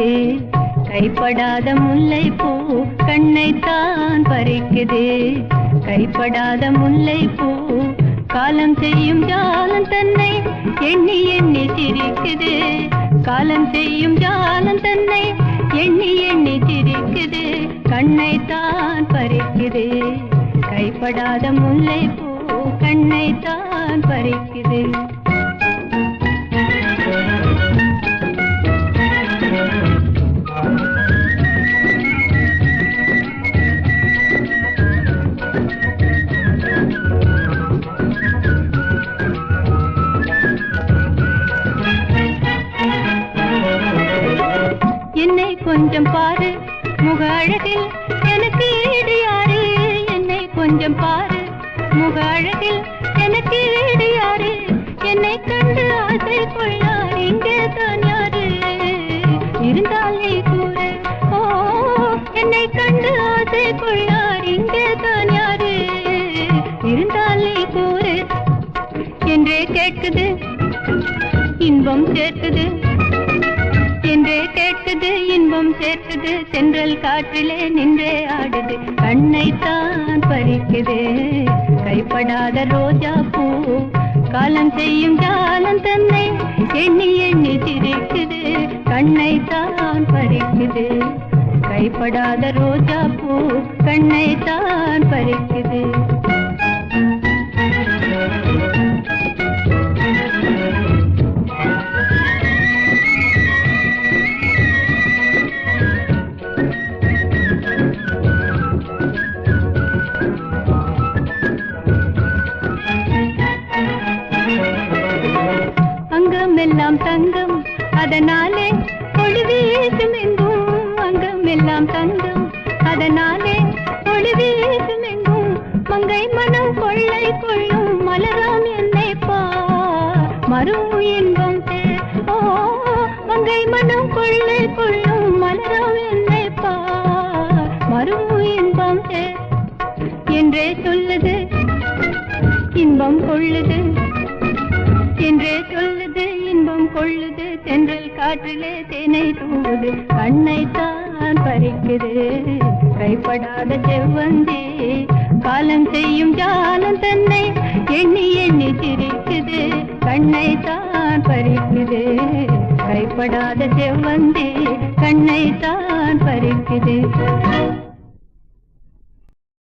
பறிக்குது. கைப்படாத முல்லை பூ கண்ணைத்தான் பறிக்குது. கைப்படாத முல்லை பூ காலம் செய்யும் ஜாலம் தன்னை எண்ணி எண்ணி சிரிக்குது. காலம் செய்யும் ஜாலம் தன்னை எண்ணி எண்ணி சிரிக்குது. கண்ணைத்தான் பறிக்குது. கைப்படாத முல்லை பூ கண்ணைத்தான் பறிக்குது. என்னை கொஞ்சம் பாரு முக அழகில் எனக்கு ஈடு யாரு. என்னை கொஞ்சம் பாரு முக அழகில் எனக்கு ஈடு யாரு. என்னை கண்டு ஆசை கொள்ளார் இங்கே தான் யாரு. இருந்தால் நீ கூறு. ஓ என்னை கண்டு ஆசை கொள்ளார் இங்கே தான் யாரு. இருந்தால் நீ கூறு என்றே கேட்குது இன்பம் சேர்க்குது. என்றே கேட்குது இன்பம் சேர்க்குது. தென்றல் காற்றிலே நின்றே ஆடுது. கண்ணைத்தான் பறிக்குது. கைப்படாத ரோஜா பூ காலம் செய்யும் ஜாலம் தன்னை எண்ணி எண்ணி சிரிக்குது. கண்ணைத்தான் பறிக்குது. கைப்படாத ரோஜா பூ கண்ணைத்தான் பறிக்குது. அங்கமெல்லாம் தங்கம் அதனாலே ஒளி வீசும் எங்கும். அங்கமெல்லாம் தங்கம் அதனாலே ஒளி வீசும் எங்கும். மங்கை மனம் கொள்ளை கொள்ளும் மலராம் என்னை பா மரும் இன்பம் சேர். ஓ மங்கை மனம் கொள்ளை கொள்ளும் மலராம் என்னை பா மரும் இன்பம் சேர். என்றே சொல்லுது இன்பம் கொள்ளுது. என்றே சொல்லுது இன்பம் கொள்ளுது. தென்றல் காற்றிலே தேனை தூவுது. கண்ணைத்தான் பறிக்குது. கைப்படாத செவ்வந்தி காலம் செய்யும் ஜாலம் தன்னை எண்ணி எண்ணி சிரிக்குது. கண்ணைத்தான் பறிக்குது. கைப்படாத செவ்வந்தி கண்ணைத்தான் பறிக்குது.